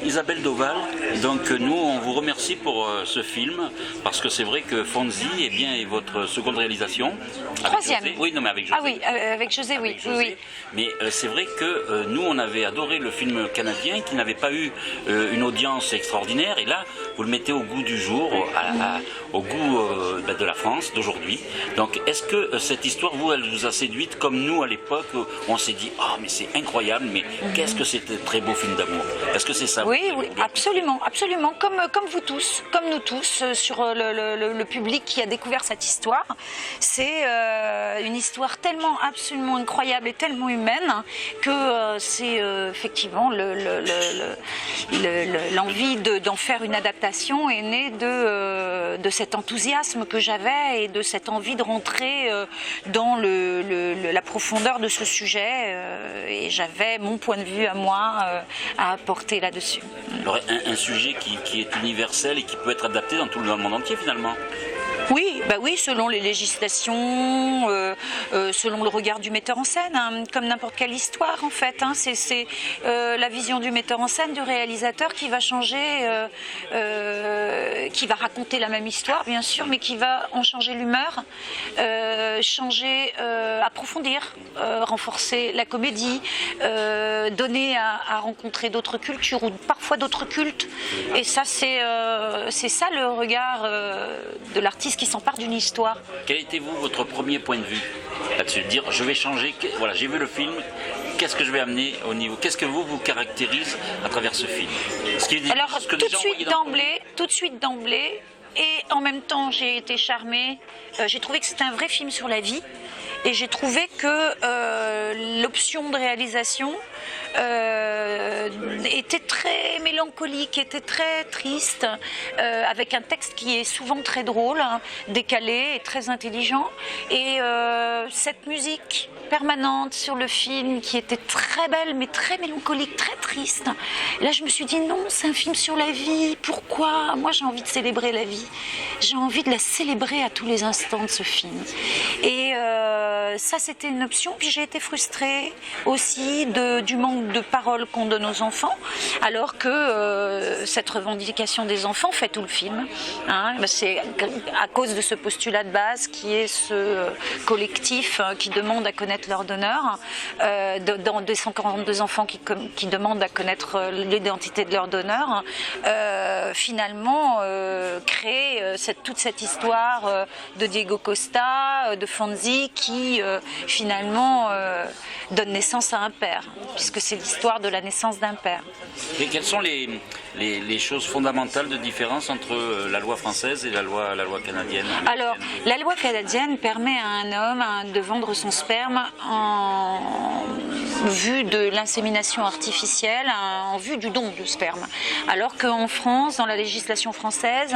Isabelle Doval, donc nous on vous remercie pour ce film, parce que c'est vrai que Fonzie est votre seconde réalisation. Troisième. José. Oui, non mais avec José. Ah oui, avec José, oui. Avec José. Oui. Mais c'est vrai que nous on avait adoré le film canadien qui n'avait pas eu une audience extraordinaire, et là vous le mettez au goût du jour, au goût de la France d'aujourd'hui. Donc est-ce que cette histoire, elle vous a séduite comme nous à l'époque, où on s'est dit ah mais c'est incroyable, mais qu'est-ce que c'est un très beau film d'amour. Est-ce que c'est ça? Oui, oui, absolument, absolument. Comme vous tous, comme nous tous, sur le public qui a découvert cette histoire. C'est une histoire tellement absolument incroyable et tellement humaine que c'est effectivement l'envie d'en faire une adaptation est née de cet enthousiasme que j'avais et de cette envie de rentrer dans la profondeur de ce sujet. Et j'avais mon point de vue à moi à apporter là-dessus. Alors, un sujet qui est universel et qui peut être adapté dans tout le monde entier finalement. Oui, bah oui, selon les législations, selon le regard du metteur en scène, hein, comme n'importe quelle histoire en fait. Hein, c'est la vision du metteur en scène, du réalisateur qui va changer, qui va raconter la même histoire bien sûr, mais qui va en changer l'humeur, changer, approfondir, renforcer la comédie, donner à rencontrer d'autres cultures ou parfois d'autres cultes. Et ça, c'est ça le regard de l'artiste qui s'empare d'une histoire. Quel était votre premier point de vue là-dessus? Dire je vais changer, voilà, j'ai vu le film, qu'est-ce que je vais amener au niveau, qu'est-ce que vous caractérise à travers ce film? Alors tout de suite d'emblée, et en même temps j'ai été charmée, j'ai trouvé que c'était un vrai film sur la vie. Et j'ai trouvé que l'option de réalisation était très mélancolique, était très triste, avec un texte qui est souvent très drôle, hein, décalé et très intelligent. Et cette musique permanente sur le film qui était très belle mais très mélancolique, très triste. Et là je me suis dit non, c'est un film sur la vie, pourquoi? Moi j'ai envie de célébrer la vie, j'ai envie de la célébrer à tous les instants de ce film. Et ça c'était une option, puis j'ai été frustrée aussi du manque de paroles qu'on donne aux enfants, alors que cette revendication des enfants fait tout le film, hein. C'est à cause de ce postulat de base qui est ce collectif qui demande à connaître leur donneur, dans 242 enfants qui demandent à connaître l'identité de leur donneur, finalement créer toute cette histoire de Diego Costa, de Fonzie qui finalement donne naissance à un père, puisque c'est l'histoire de la naissance d'un père. Et quelles sont les choses fondamentales de différence entre la loi française et la loi canadienne? Alors, la loi canadienne permet à un homme de vendre son sperme en vue de l'insémination artificielle, en vue du don de sperme. Alors qu'en France, dans la législation française,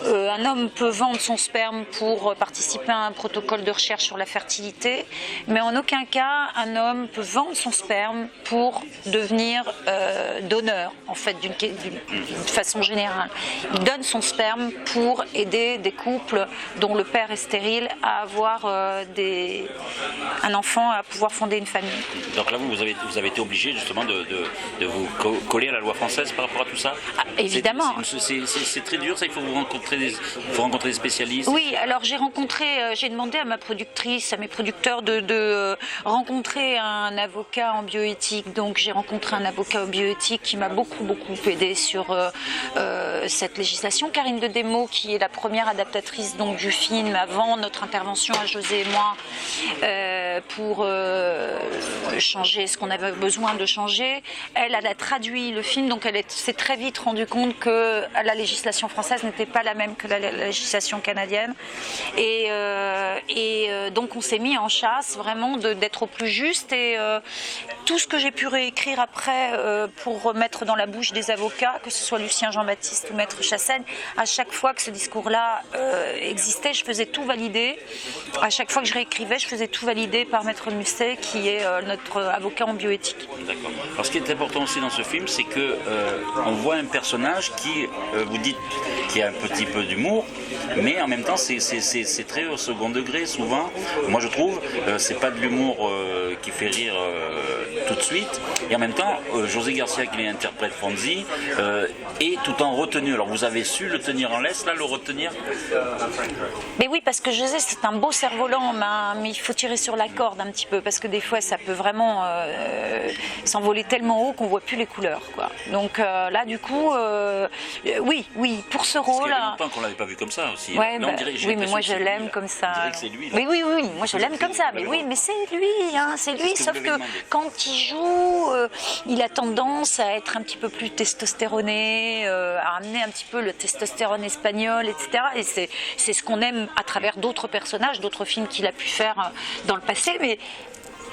un homme peut vendre son sperme pour participer à un protocole de recherche sur la fertilité, mais en aucun cas un homme peut vendre son sperme pour devenir donneur, en fait, d'une façon générale. Il donne son sperme pour aider des couples dont le père est stérile à avoir un enfant, à pouvoir fonder une famille. Donc là, vous avez été obligé justement de vous coller à la loi française par rapport à tout ça? Évidemment. C'est très dur, ça, il faut rencontrer des spécialistes. Oui, alors j'ai demandé à ma productrice, à mes producteurs de rencontrer un avocat en bioéthique. Donc j'ai rencontré un avocat en bioéthique qui m'a beaucoup aidé sur cette législation. Karine de Desmaux, qui est la première adaptatrice donc, du film avant notre intervention à José et moi, pour changer ce qu'on avait besoin de changer. Elle a traduit le film, donc elle s'est très vite rendue compte que la législation française n'était pas la même que la législation canadienne. Et donc on s'est mis en chasse vraiment d'être au plus juste. Et tout ce que j'ai pu réécrire après pour remettre dans la bouche des avocats, que ce soit Lucien Jean-Baptiste ou Maître Chassaigne, à chaque fois que ce discours-là existait, je faisais tout valider. À chaque fois que je réécrivais, je faisais tout valider par Maître Musset, qui est notre avocat en bioéthique. D'accord. Alors ce qui est important aussi dans ce film, c'est que on voit un personnage qui, vous dites, qui a un petit peu d'humour, mais en même temps c'est très au second degré souvent. Moi je trouve, c'est pas de l'humour qui fait rire tout de suite, suite. Et en même temps, José Garcia, qui interprète Fonzie, est tout en retenu. Alors vous avez su le tenir en laisse, là, le retenir? Mais oui, parce que José, c'est un beau cerf-volant, mais il faut tirer sur la corde un petit peu, parce que des fois, ça peut vraiment s'envoler tellement haut qu'on voit plus les couleurs, quoi. Donc là, du coup, oui, pour ce rôle. Il y a longtemps qu'on l'avait pas vu comme ça aussi. Ouais, là, oui, mais moi je l'aime comme ça. On dirait que c'est lui. Oui, moi je l'aime comme ça. Mais oui, mais c'est lui, c'est lui. Sauf que quand il joue, il a tendance à être un petit peu plus testostéroné, à amener un petit peu le testostérone espagnol, etc. Et c'est ce qu'on aime à travers d'autres personnages, d'autres films qu'il a pu faire dans le passé. Mais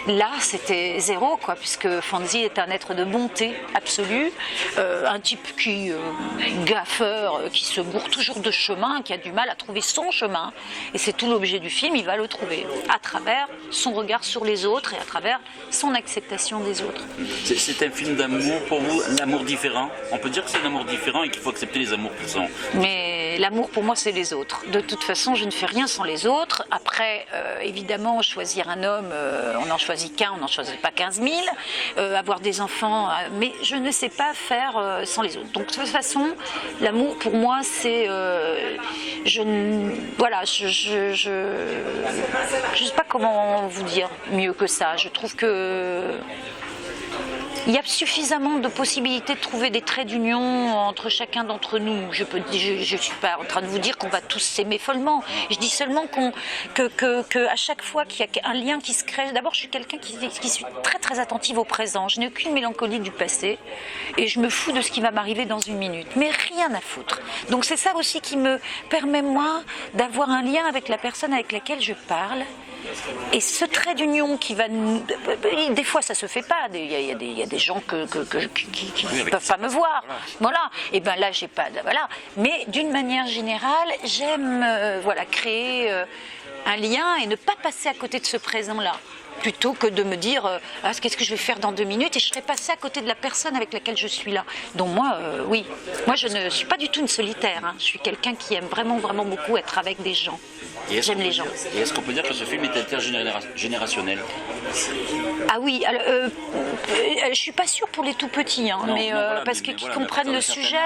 là, c'était zéro, quoi, puisque Fonzie est un être de bonté absolue, un type qui gaffeur, qui se bourre toujours de chemin, qui a du mal à trouver son chemin. Et c'est tout l'objet du film, il va le trouver à travers son regard sur les autres et à travers son acceptation des autres. C'est un film d'amour pour vous, l'amour différent. On peut dire que c'est un amour différent et qu'il faut accepter les amours qui sont. Mais l'amour pour moi, c'est les autres. De toute façon, je ne fais rien sans les autres. Après, évidemment, choisir un homme, on en choisit qu'un, on n'en choisit pas 15 000, avoir des enfants, mais je ne sais pas faire sans les autres. Donc de toute façon, l'amour pour moi, c'est, je sais pas comment vous dire mieux que ça. Je trouve que il y a suffisamment de possibilités de trouver des traits d'union entre chacun d'entre nous. Je suis pas en train de vous dire qu'on va tous s'aimer follement. Je dis seulement que à chaque fois qu'il y a un lien qui se crée, d'abord je suis quelqu'un qui suis très très attentive au présent. Je n'ai aucune mélancolie du passé et je me fous de ce qui va m'arriver dans une minute. Mais rien à foutre. Donc c'est ça aussi qui me permet moi d'avoir un lien avec la personne avec laquelle je parle. Et ce trait d'union qui va... Des fois, ça se fait pas. Il y a des gens qui ne peuvent pas me voir. Voilà. Et bien là, j'ai pas... Voilà. Mais d'une manière générale, j'aime créer un lien et ne pas passer à côté de ce présent-là. Plutôt que de me dire qu'est-ce que je vais faire dans 2 minutes et je serai passée à côté de la personne avec laquelle je suis là. Donc moi, oui. Moi, je ne suis pas du tout une solitaire. Hein. Je suis quelqu'un qui aime vraiment, vraiment beaucoup être avec des gens. J'aime les gens. Et est-ce qu'on peut dire que ce film est intergénérationnel? Ah oui, je suis pas sûre pour les tout petits, hein, parce qu'ils comprennent le sujet,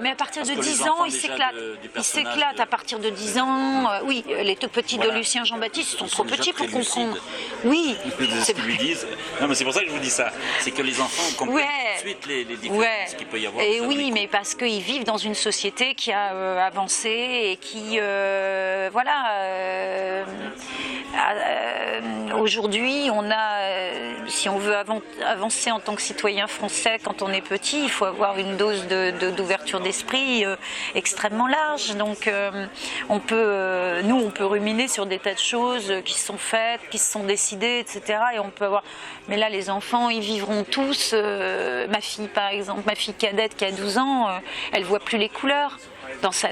mais à partir de 10 ans, ils s'éclatent. Ils s'éclatent à partir de 10 ans. Oui, les tout petits de Lucien Jean-Baptiste sont trop petits pour comprendre. Oui. C'est ce qu'ils lui disent. Non, mais c'est pour ça que je vous dis ça. C'est que les enfants comprennent tout de suite les différences qu'il peut y avoir. Et oui, mais parce qu'ils vivent dans une société qui a avancé et qui, aujourd'hui, on a, si on veut avancer en tant que citoyen français quand on est petit, il faut avoir une dose d'ouverture d'esprit extrêmement large. Donc, on peut ruminer sur des tas de choses qui sont faites, qui se sont décidées, etc. Et on peut avoir. Mais là, les enfants, ils vivront tous. Ma fille, par exemple, ma fille cadette qui a 12 ans, elle voit plus les couleurs. Dans sa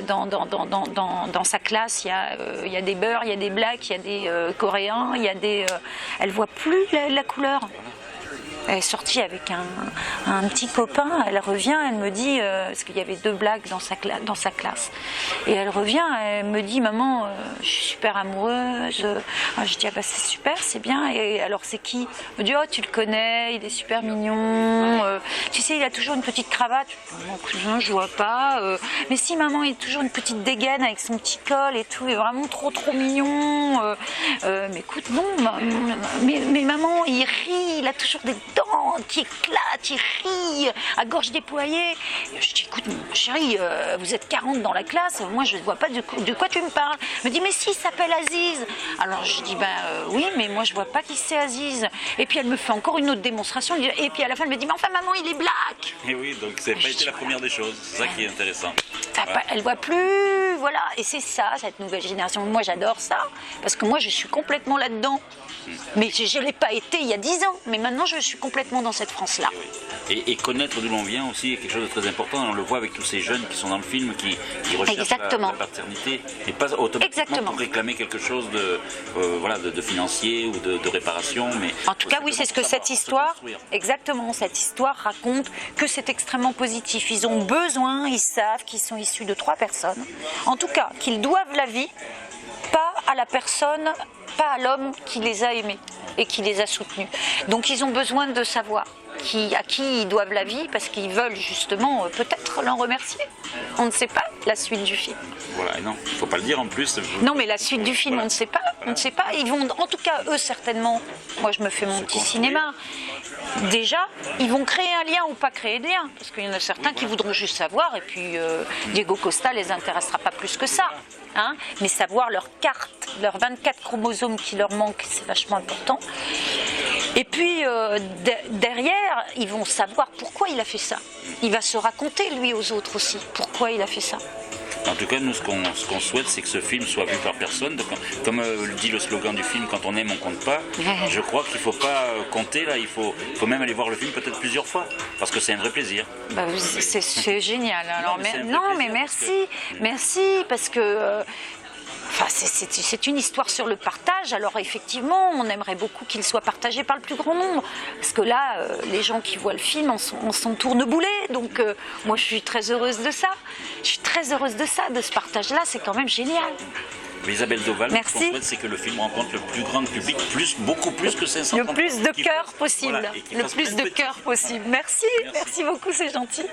classe, il y a des beurs, il y a des blacks, il y a des coréens, elle voit plus la couleur. Elle est sortie avec un petit copain, elle revient, elle me dit, parce qu'il y avait 2 blacks dans sa classe, et elle revient, elle me dit, maman, je suis super amoureuse. Je dis, ah bah c'est super, c'est bien, et alors c'est qui? Elle me dit, oh tu le connais, il est super mignon, tu sais, il a toujours une petite cravate. Mon cousin, je vois pas, mais si maman, il a toujours une petite dégaine avec son petit col et tout, il est vraiment trop mignon. Mais écoute, non, mais maman, il rit, il a toujours des dents qui éclatent, il rit à gorge déployée. Je dis, écoute, chérie, vous êtes 40 dans la classe, moi je ne vois pas de quoi tu me parles. Elle me dit, mais si, il s'appelle Aziz. Alors je dis, oui, mais moi je vois pas qui c'est Aziz. Et puis elle me fait encore une autre démonstration, et puis à la fin elle me dit, mais enfin maman, il est black. Et oui, donc c'est pas été la première des choses, c'est ça qui est intéressant. Elle voit plus, voilà, et c'est ça, cette nouvelle génération. Moi j'adore ça, parce que moi je suis complètement là-dedans. Mais je ne l'ai pas été il y a 10 ans, mais maintenant je suis complètement dans cette France-là. Et connaître d'où l'on vient aussi est quelque chose de très important. On le voit avec tous ces jeunes qui sont dans le film, qui recherchent la paternité, et pas automatiquement pour réclamer quelque chose de financier ou de réparation. Mais en tout cas, oui, c'est ce que cette histoire, exactement, cette histoire raconte, que c'est extrêmement positif. Ils ont besoin, ils savent qu'ils sont issus de 3 personnes, en tout cas, qu'ils doivent la vie, pas à la personne, pas à l'homme qui les a aimés. et qui les a soutenus. Donc ils ont besoin de savoir à qui ils doivent la vie, parce qu'ils veulent justement peut-être l'en remercier. On ne sait pas la suite du film. Voilà, et non, il ne faut pas le dire en plus. Non, mais la suite du film, voilà. On ne sait pas. On ne sait pas. Ils vont, en tout cas, eux certainement. Moi, je me fais mon petit cinéma. Déjà, ils vont créer un lien ou pas créer de lien, parce qu'il y en a certains qui voudront juste savoir, et puis Diego Costa les intéressera pas plus que ça. Hein, mais savoir leur carte, leurs 24 chromosomes qui leur manquent, c'est vachement important. Et puis derrière, ils vont savoir pourquoi il a fait ça. Il va se raconter lui aux autres aussi, pourquoi il a fait ça. En tout cas, nous, ce qu'on souhaite, c'est que ce film soit vu par personne. Donc, comme le dit le slogan du film, quand on aime, on compte pas. Je crois qu'il ne faut pas compter, là. Il faut même aller voir le film peut-être plusieurs fois, parce que c'est un vrai plaisir. Bah, c'est génial. Alors, mais merci, parce que... Enfin, c'est une histoire sur le partage. Alors effectivement, on aimerait beaucoup qu'il soit partagé par le plus grand nombre. Parce que là, les gens qui voient le film en sont tourneboulés. Donc moi, je suis très heureuse de ça. Je suis très heureuse de ça, de ce partage-là. C'est quand même génial. Isabelle Doval, merci. Ce qu'on souhaite, c'est que le film rencontre le plus grand public, beaucoup plus que 500. Le plus de cœur possible. Voilà, le plus de cœur possible. Merci beaucoup, c'est gentil.